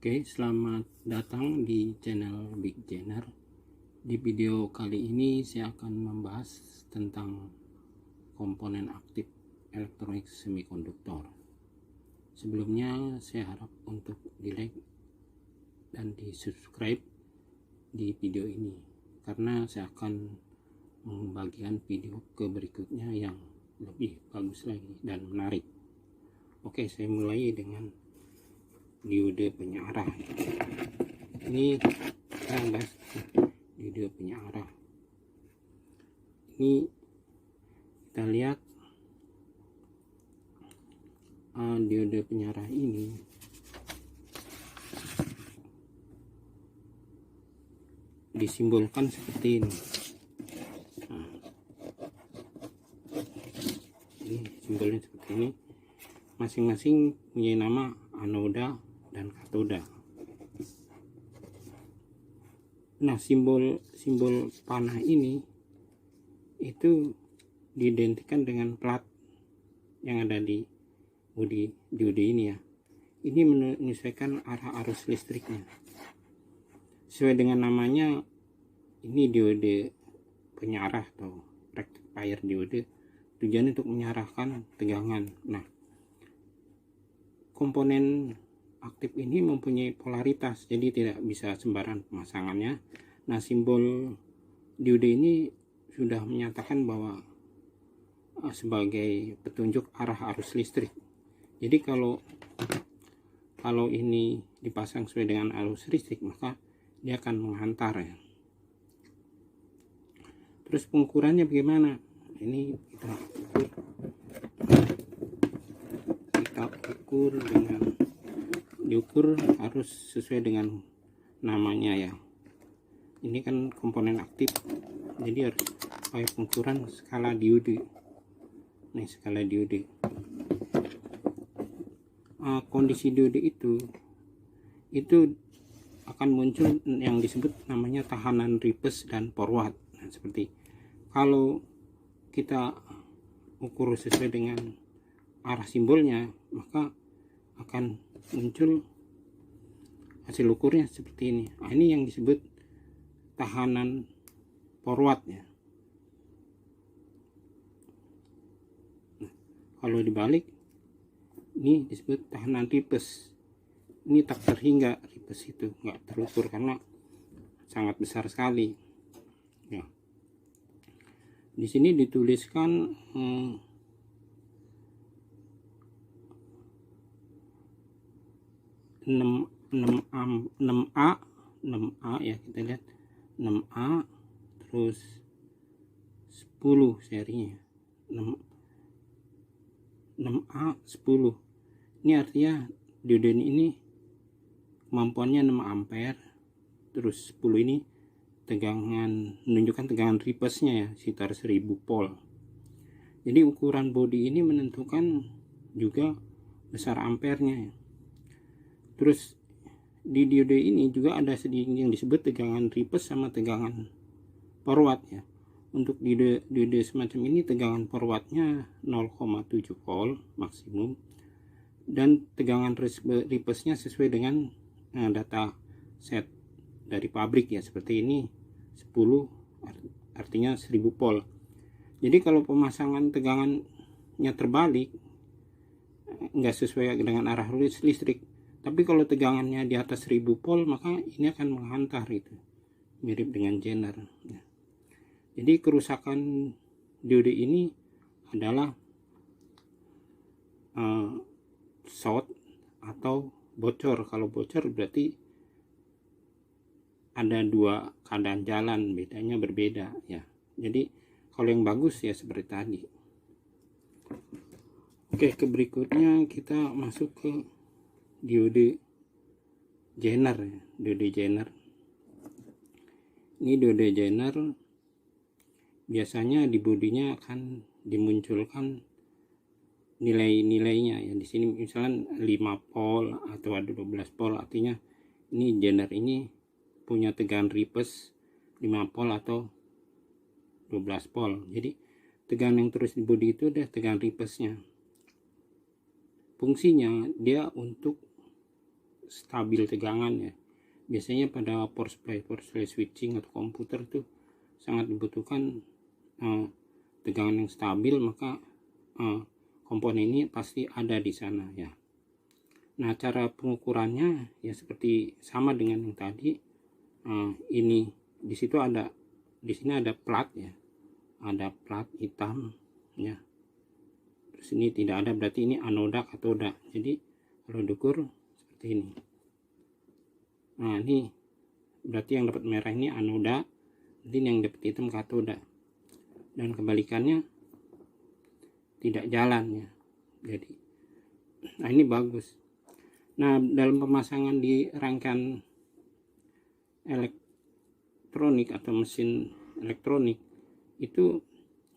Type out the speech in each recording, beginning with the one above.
Oke, selamat datang di channel Big Jenner. Di video kali ini saya akan membahas tentang komponen aktif elektronik semikonduktor. Sebelumnya saya harap untuk di like dan di subscribe di video ini, karena saya akan membagikan video ke berikutnya yang lebih bagus lagi dan menarik. Oke, saya mulai dengan diode penyiarah. Ini kita bahas diode penyiarah. Ini kita lihat diode penyiarah ini disimbolkan seperti ini. Ini simbolnya seperti ini. Masing-masing punya nama anoda dan katoda. Nah, simbol panah ini itu diidentikan dengan plat yang ada di bodi diode ini ya. Ini menyesuaikan arah arus listriknya. Sesuai dengan namanya, ini diode penyiarah atau rectifier diode, tujuannya untuk menyiarahkan tegangan. Nah, komponen aktif ini mempunyai polaritas, jadi tidak bisa sembarangan pemasangannya. Nah, simbol diode ini sudah menyatakan bahwa sebagai petunjuk arah arus listrik. Jadi kalau ini dipasang sesuai dengan arus listrik, maka dia akan menghantar ya. Terus pengukurannya bagaimana? Ini kita ukur dengan diukur harus sesuai dengan namanya ya. Ini kan komponen aktif, jadi harus pakai pengukuran skala diode. Nih, skala diode. Kondisi diode itu akan muncul yang disebut namanya tahanan ripes dan forward. Nah, seperti kalau kita ukur sesuai dengan arah simbolnya, maka akan muncul hasil ukurnya seperti ini. Nah, ini yang disebut tahanan forward ya. Nah, kalau dibalik, ini disebut tahanan ripes. Ini tak terhingga ripes itu, nggak terukur karena sangat besar sekali ya. Di sini dituliskan 6A ya, kita lihat 6A terus 10 serinya 6A 10. Ini artinya diode ini kemampuannya 6 ampere, terus 10 ini tegangan, menunjukkan tegangan ripesnya ya, sekitar 1000 volt. Jadi ukuran bodi ini menentukan juga besar ampernya ya. Terus di diode ini juga ada sedikit yang disebut tegangan ripes sama tegangan forward ya. Untuk diode semacam ini tegangan forwardnya 0,7 volt maksimum, dan tegangan ripesnya sesuai dengan data set dari pabrik ya, seperti ini 10 artinya 1000 volt. Jadi kalau pemasangan tegangannya terbalik, nggak sesuai dengan arah listrik, tapi kalau tegangannya di atas 1000 volt, maka ini akan menghantar, itu mirip dengan Jenner ya. Jadi kerusakan diode ini adalah short atau bocor. Kalau bocor berarti ada dua keadaan jalan, bedanya berbeda ya. Jadi kalau yang bagus ya seperti tadi. Oke, ke berikutnya kita masuk ke diode Jenner ya. Diode Jenner ini, diode Jenner biasanya di bodinya akan dimunculkan nilai-nilainya ya. Di sini misalnya 5 volt atau ada 12 volt, artinya ini Jenner ini punya tegangan ripes 5 volt atau 12 volt. Jadi tegangan yang terus di bodi itu ada tegangan ripesnya. Fungsinya dia untuk stabil tegangan ya. Biasanya pada power supply switching atau komputer tuh sangat dibutuhkan tegangan yang stabil, maka komponen ini pasti ada di sana ya. Nah, cara pengukurannya ya seperti sama dengan yang tadi. Ini di situ ada, di sini ada plat ya, ada plat hitam ya. Terus ini tidak ada, berarti ini anoda katoda. Jadi kalau diukur seperti ini. Nah, ini berarti yang dapat merah ini anoda, nanti yang dapat hitam katoda. Dan kebalikannya tidak jalan ya. Jadi, nah ini bagus. Nah, dalam pemasangan di rangkaian elektronik atau mesin elektronik itu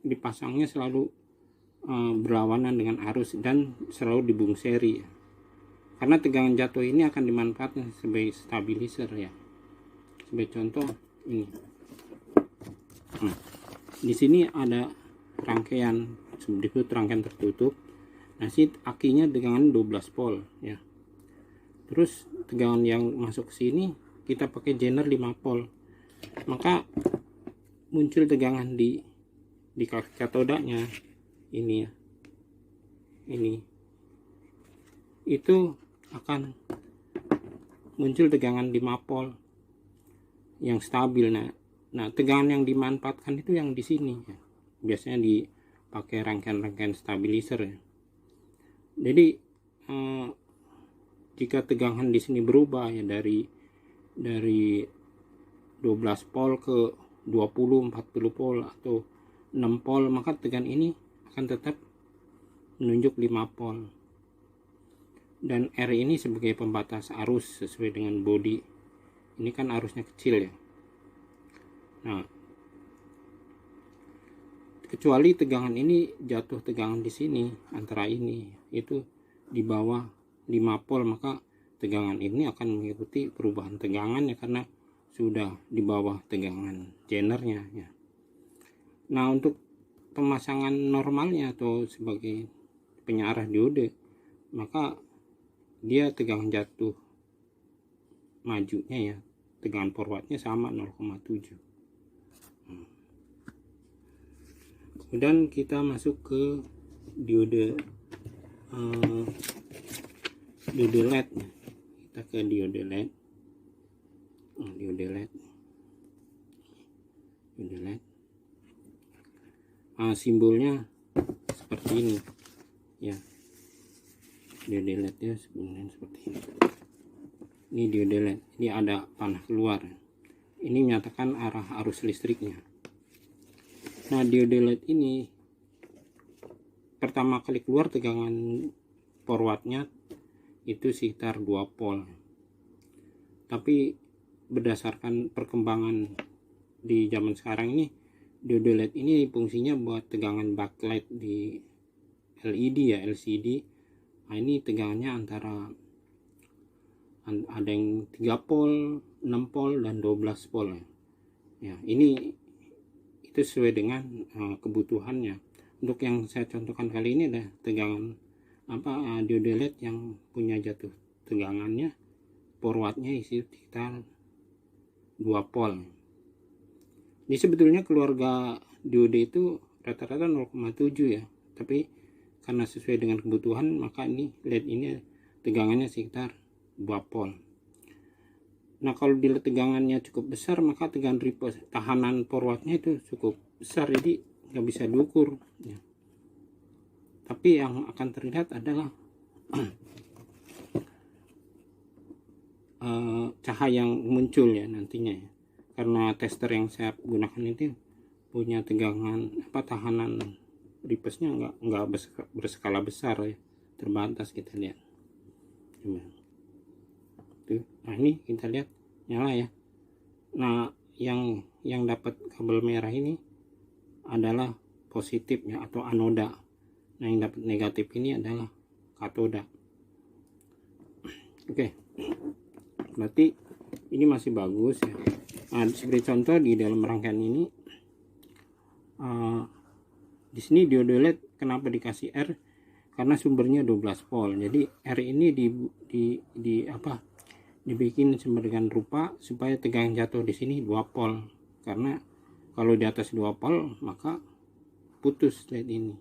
dipasangnya selalu berlawanan dengan arus dan selalu dibungseri ya. Karena tegangan jatuh ini akan dimanfaatkan sebagai stabilizer ya. Sebagai contoh ini. Nah, di sini ada rangkaian, disebut rangkaian tertutup. Nah, si akinya tegangan 12 volt ya. Terus tegangan yang masuk ke sini kita pakai jener 5 volt. Maka muncul tegangan di katodanya ini ya. Ini. Itu akan muncul tegangan 5 volt yang stabil. Nah, tegangan yang dimanfaatkan itu yang di sini ya. Biasanya dipakai rangkaian-rangkaian stabilizer ya. Jadi jika tegangan di sini berubah ya dari 12 volt ke 20, 40 volt atau 6 volt, maka tegangan ini akan tetap menunjuk 5 volt. Dan R ini sebagai pembatas arus sesuai dengan body. Ini kan arusnya kecil ya. Nah, kecuali tegangan ini jatuh tegangan di sini antara ini itu di bawah 5 volt, maka tegangan ini akan mengikuti perubahan tegangan ya, karena sudah di bawah tegangan jenernya ya. Nah, untuk pemasangan normalnya atau sebagai penyarah diode, maka dia tegangan jatuh majunya ya, tegangan forwardnya sama 0,7. Kemudian kita masuk ke diode diode LED. Kita ke diode LED. Diode LED. Simbolnya seperti ini ya. Diode LED ya sebenarnya seperti ini. Ini diode LED. Ini ada panah keluar. Ini menyatakan arah arus listriknya. Nah, diode LED ini pertama kali keluar tegangan forwardnya itu sekitar 2 volt. Tapi berdasarkan perkembangan di zaman sekarang ini, diode LED ini fungsinya buat tegangan backlight di LED ya, LCD. Nah, ini tegangannya antara ada yang 3 volt, 6 volt dan 12 volt ya. Ini itu sesuai dengan kebutuhannya. Untuk yang saya contohkan kali ini ada tegangan diode LED yang punya jatuh tegangannya forwardnya isi sekitar 2 volt. Ini sebetulnya keluarga diode itu rata-rata 0,7 ya, tapi karena sesuai dengan kebutuhan maka ini LED ini tegangannya sekitar 2 volt. Nah, kalau di tegangannya cukup besar maka tegangan reverse tahanan forwardnya itu cukup besar, jadi nggak bisa diukur ya. Tapi yang akan terlihat adalah cahaya yang muncul ya nantinya ya. Karena tester yang saya gunakan itu punya tegangan tahanan reverse-nya nggak berskala besar ya, terbatas. Kita lihat coba tuh. Nah, ini kita lihat nyala ya. Nah, yang dapat kabel merah ini adalah positif ya atau anoda. Nah, yang dapat negatif ini adalah katoda. Oke. Berarti ini masih bagus ya. Nah, sebagai contoh di dalam rangkaian ini di sini diode LED kenapa dikasih R? Karena sumbernya 12 volt. Jadi R ini dibikin sedemikian rupa supaya tegangan jatuh di sini 2 volt, karena kalau di atas 2 volt maka putus LED ini.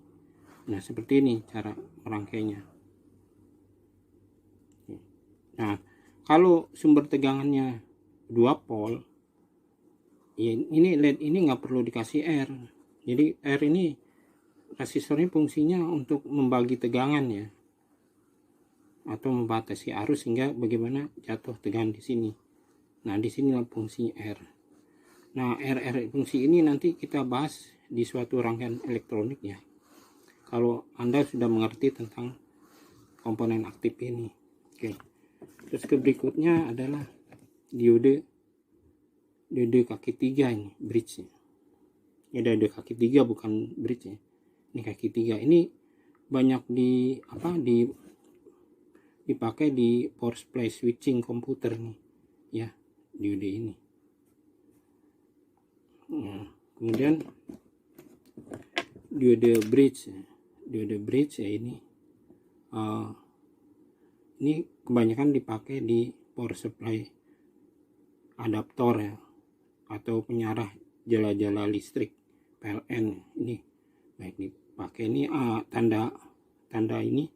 Nah, seperti ini cara merangkainya. Nah, kalau sumber tegangannya 2 volt, ya ini LED ini nggak perlu dikasih R. Jadi R ini resistornya fungsinya untuk membagi tegangan ya, atau membatasi arus hingga bagaimana jatuh tegangan di sini. Nah, di sinilah fungsi R. Nah, R fungsi ini nanti kita bahas di suatu rangkaian elektronik ya, kalau Anda sudah mengerti tentang komponen aktif ini. Oke. Terus ke berikutnya adalah diode kaki 3 ini, bridge. Ini diode kaki 3 bukan bridge ya. Ini kaki 3. Ini banyak dipakai di power supply switching komputer nih ya, diode ini. Nah, kemudian diode bridge ya ini kebanyakan dipakai di power supply adaptor ya, atau penyarah jala-jala listrik PLN. Ini baik dipakai. Ini tanda ini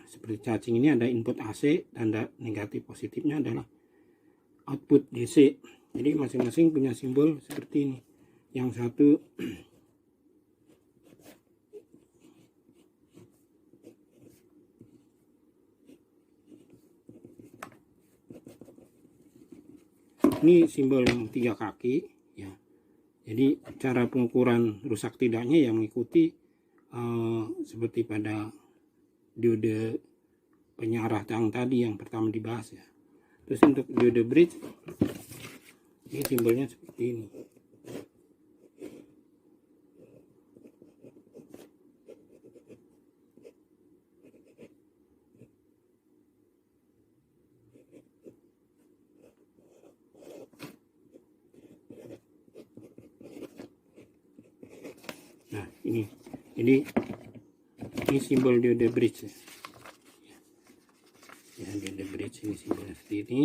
seperti cacing ini ada input AC, tanda negatif positifnya adalah output DC. Jadi masing-masing punya simbol seperti ini. Yang satu ini simbol yang 3 kaki ya. Jadi cara pengukuran rusak tidaknya yang mengikuti seperti pada diode penyarah yang tadi yang pertama dibahas ya. Terus untuk diode bridge ini simbolnya seperti ini. Nah, ini simbol diode bridge ya, diode bridge ini simbolnya seperti ini.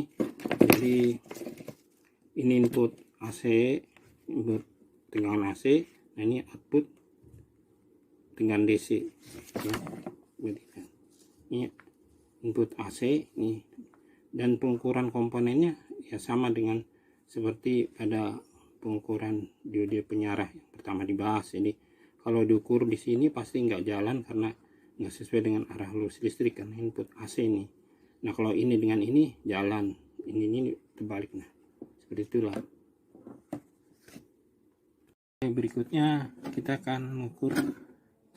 Jadi ini input AC, input tegangan AC. Nah, ini output tegangan DC ya. Ini input AC nih, dan pengukuran komponennya ya sama dengan seperti pada pengukuran diode penyarah yang pertama dibahas. Jadi kalau diukur di sini pasti nggak jalan karena nggak sesuai dengan arah lurus listrik kan input AC ini. Nah, kalau ini dengan ini jalan, ini terbalik. Nah, seperti itulah. Berikutnya kita akan mengukur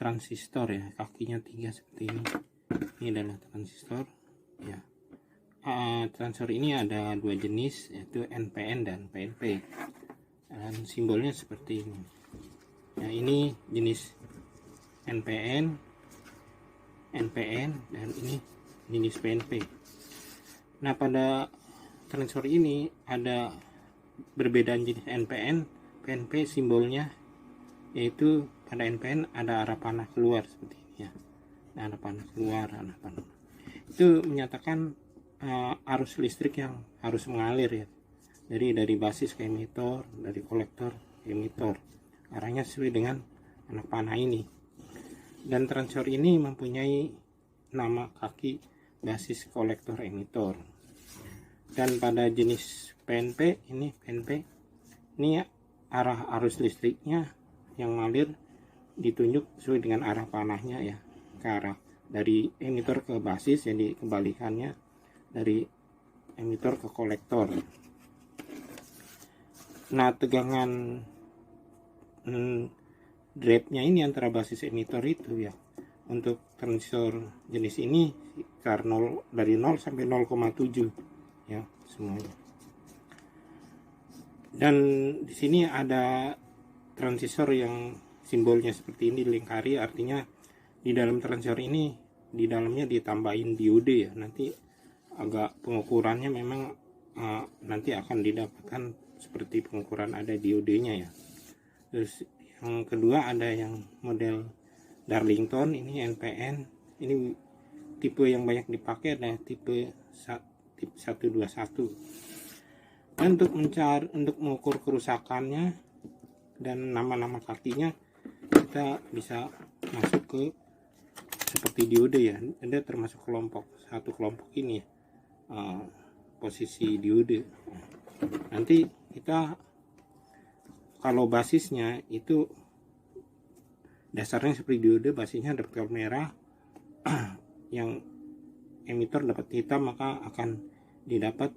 transistor ya, kakinya 3 seperti ini. Ini adalah transistor ya. Transistor ini ada 2 jenis, yaitu NPN dan PNP, dan simbolnya seperti ini. Nah, ini jenis NPN, dan ini jenis PNP. Nah, pada transistor ini ada perbedaan jenis NPN, PNP simbolnya, yaitu pada NPN ada arah panah keluar seperti ini ya. Nah, arah panah keluar, arah panah. Itu menyatakan arus listrik yang harus mengalir ya. Jadi dari basis ke emitor, dari kolektor ke emitor. Arahnya sesuai dengan anak panah ini. Dan transistor ini mempunyai nama kaki basis kolektor emitor. Dan pada jenis PNP ini arah arus listriknya yang mengalir ditunjuk sesuai dengan arah panahnya ya, ke arah dari emitor ke basis, jadi kebalikannya dari emitor ke kolektor. Nah, tegangan drive-nya ini antara basis emitor itu ya, untuk transistor jenis ini sekitar dari 0 sampai 0,7 ya semuanya. Dan di sini ada transistor yang simbolnya seperti ini dilingkari, artinya di dalam transistor ini di dalamnya ditambahin diode ya. Nanti agak pengukurannya memang nanti akan didapatkan seperti pengukuran ada diodenya ya. Terus yang kedua ada yang model Darlington, ini NPN. Ini tipe yang banyak dipakai adalah tipe tip 121. Dan untuk mengukur kerusakannya dan nama-nama kakinya, kita bisa masuk ke seperti diode ya. Ada termasuk satu kelompok ini ya, posisi diode. Nanti kita kalau basisnya itu dasarnya seperti diode, basisnya dapat merah, yang emitor dapat hitam, maka akan didapat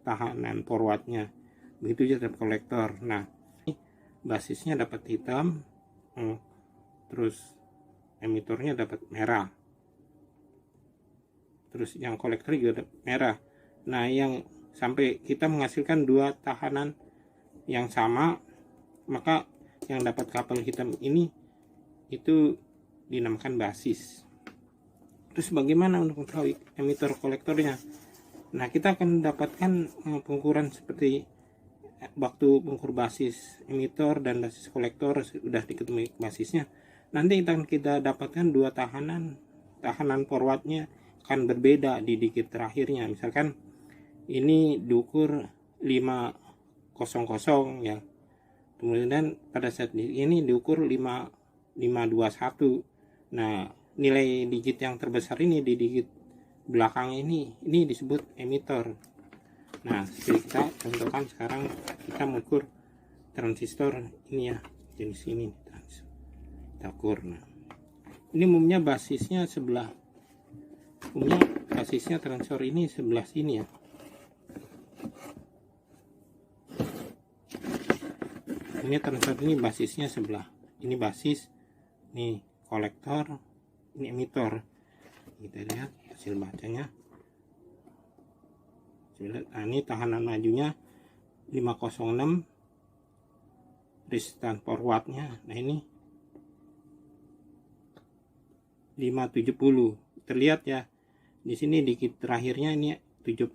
tahanan forwardnya. Begitu juga terhadap kolektor. Nah, basisnya dapat hitam, terus emitornya dapat merah, terus yang kolektor juga dapat merah. Nah, yang sampai kita menghasilkan dua tahanan yang sama, maka yang dapat kabel hitam ini itu dinamakan basis. Terus bagaimana untuk mengetahui emitor kolektornya? Nah, kita akan mendapatkan pengukuran seperti waktu mengukur basis emitor dan basis kolektor sudah diketahui basisnya. Nanti kita dapatkan dua tahanan forwardnya akan berbeda di digit terakhirnya. Misalkan ini diukur 500 ya. Kemudian pada saat ini diukur 521. Nah, nilai digit yang terbesar ini di digit belakang ini disebut emitor. Nah, kita contohkan sekarang kita mengukur transistor ini ya, jenis ini kita ukur. Nah, ini umumnya basisnya transistor ini sebelah sini ya. Ini transistor ini basisnya sebelah, ini basis, ini kolektor, ini emitor. Kita lihat hasil bacanya. Nah, ini tahanan majunya 506, resistan forwardnya. Nah, ini 570. Terlihat ya, di sini digit terakhirnya ini 70,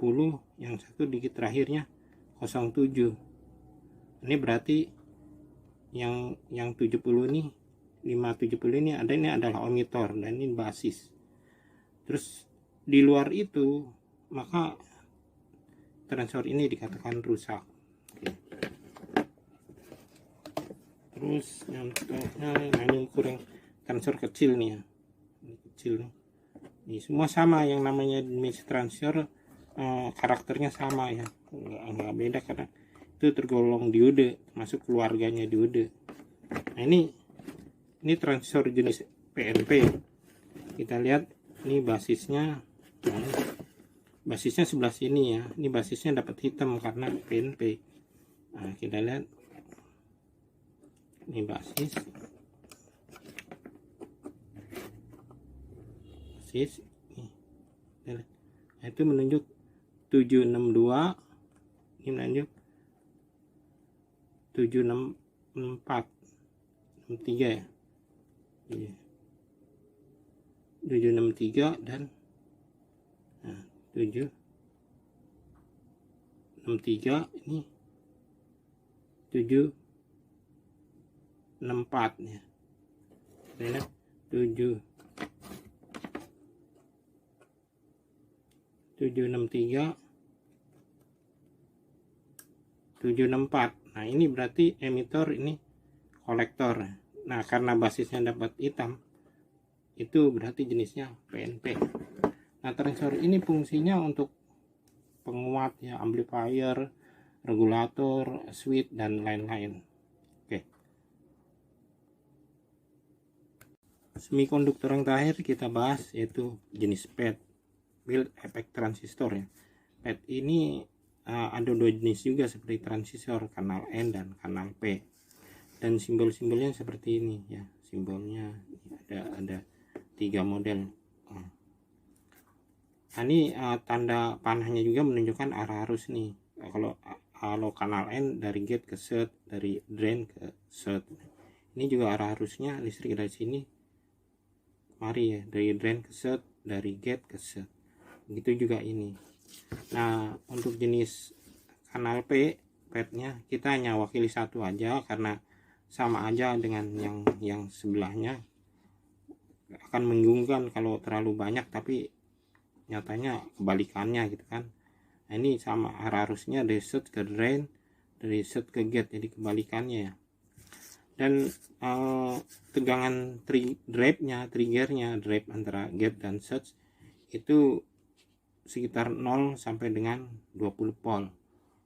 yang satu digit terakhirnya 07. Ini berarti yang 70 ini, 570 ini adalah emitor dan ini basis. Terus di luar itu, maka transistor ini dikatakan rusak. Oke. Terus yang ini kurang transistor kecil nih ya, kecil nih. Ini semua sama, yang namanya jenis transistor karakternya sama ya, nggak beda karena itu tergolong diode, masuk keluarganya diode. Nah, ini transistor jenis PNP. Kita lihat ini basisnya. Nah, basisnya sebelah sini ya. Ini basisnya dapat hitam karena PNP. Nah, kita lihat ini basis nih. Nah, itu menunjuk 762, ini menunjuk 764, 63 ya. Iya. 763 dan 763, ini 764 ya. Lihat 763, 764. Nah, ini berarti emitor, ini kolektor. Nah, karena basisnya dapat hitam, itu berarti jenisnya PNP. Nah, transistor ini fungsinya untuk penguat ya, amplifier, regulator, switch dan lain-lain. Oke. Semikonduktor yang terakhir kita bahas yaitu jenis PET, field effect transistor ya. PET ini ada dua jenis juga seperti transistor, kanal N dan kanal P. Dan simbol-simbolnya seperti ini ya. Simbolnya ada 3 model. Nah, ini tanda panahnya juga menunjukkan arah arus nih. Kalau kanal N dari gate ke set, dari drain ke set. Ini juga arah arusnya listrik dari sini. Mari ya, dari drain ke set, dari gate ke set. Begitu juga ini. Nah, untuk jenis kanal P, PET-nya kita hanya wakili satu aja karena sama aja dengan yang sebelahnya. Akan membingungkan kalau terlalu banyak, tapi nyatanya kebalikannya gitu kan. Nah, ini sama arah arusnya dari set ke drain, dari set ke gate, jadi kebalikannya ya. Dan tegangan triggernya drive antara gate dan set itu sekitar 0 sampai dengan 20 volt.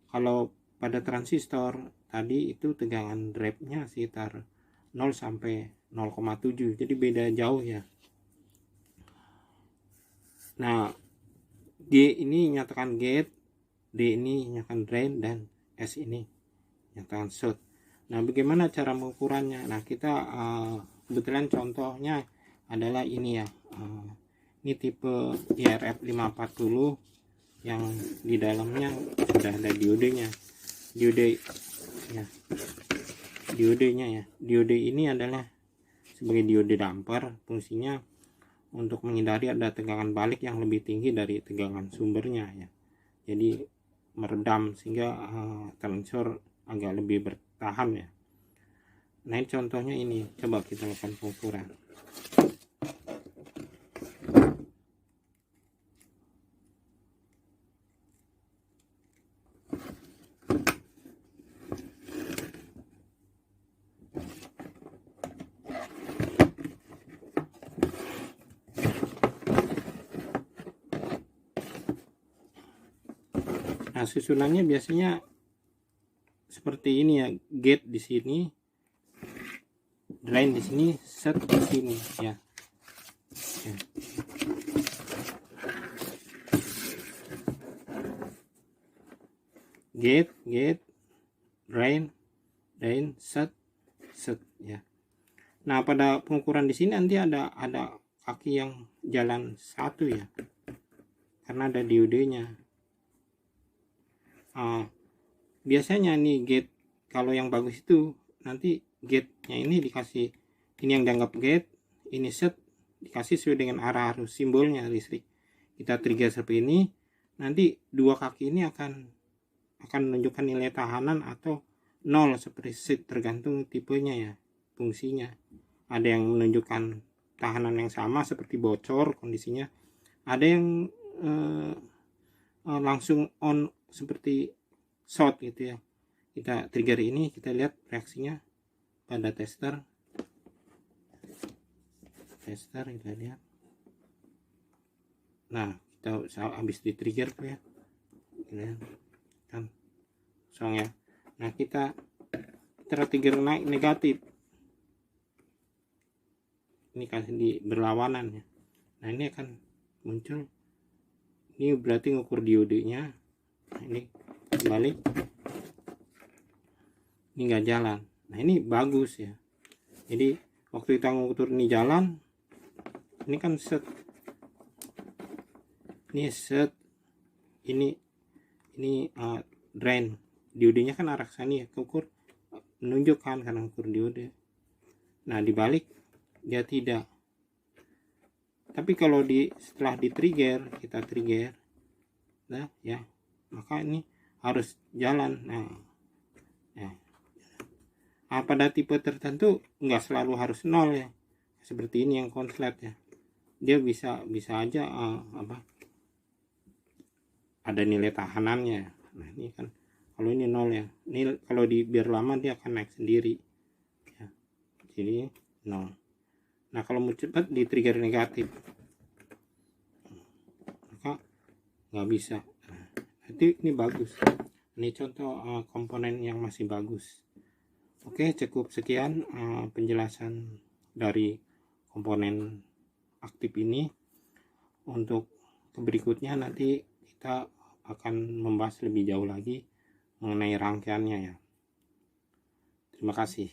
Kalau pada transistor tadi itu tegangan drive-nya sekitar 0 sampai 0,7, jadi beda jauh ya. Nah, G ini nyatakan gate, D ini nyatakan drain, dan S ini nyatakan short. Nah, bagaimana cara mengukurannya? Nah, kita kebetulan contohnya adalah ini ya. Ini tipe IRF 540 yang di dalamnya sudah ada diodenya. Diodenya ya. Diode ini adalah sebagai diode damper, fungsinya untuk menghindari ada tegangan balik yang lebih tinggi dari tegangan sumbernya ya. Jadi meredam sehingga transistor agak lebih bertahan ya. Nah, ini contohnya ini, coba kita lakukan pengukuran. Nah, susunannya biasanya seperti ini ya, gate di sini, drain di sini, set di sini ya. Gate, drain, set ya. Nah, pada pengukuran di sini nanti ada kaki yang jalan satu ya, karena ada diodenya. Biasanya nih gate kalau yang bagus itu nanti gate-nya ini dikasih, ini yang dianggap gate, ini set dikasih sesuai dengan arah arus simbolnya listrik. Kita trigger seperti ini, nanti dua kaki ini akan menunjukkan nilai tahanan atau 0 seperti set, tergantung tipenya ya, fungsinya. Ada yang menunjukkan tahanan yang sama seperti bocor kondisinya, ada yang langsung on seperti short gitu ya. Kita trigger ini, kita lihat reaksinya pada tester kita lihat. Nah, kita habis di trigger tuh ya, kan kosong ya. Nah, kita trigger naik negatif, ini kasih di berlawanan ya. Nah, ini akan muncul, ini berarti ngukur diodenya. Nah, ini balik, ini nggak jalan. Nah, ini bagus ya. Jadi waktu kita ngukur ini jalan, ini kan set, ini set, ini drain, diodenya kan arah sana ya, ukur menunjukkan karena ukur diode. Nah, dibalik dia tidak. Tapi kalau setelah di trigger, kita trigger, nah ya, maka ini harus jalan. Nah, ya. Nah, pada tipe tertentu nggak selalu harus 0 ya, seperti ini yang konslet ya, dia bisa aja ada nilai tahanannya. Nah, ini kan kalau ini 0 ya, ini kalau biar lama dia akan naik sendiri ya, jadi 0. Nah, kalau mau cepat di trigger negatif, maka nggak bisa. Nah, nanti ini bagus. Ini contoh komponen yang masih bagus. Oke, cukup sekian penjelasan dari komponen aktif ini. Untuk berikutnya nanti kita akan membahas lebih jauh lagi mengenai rangkaiannya ya. Terima kasih.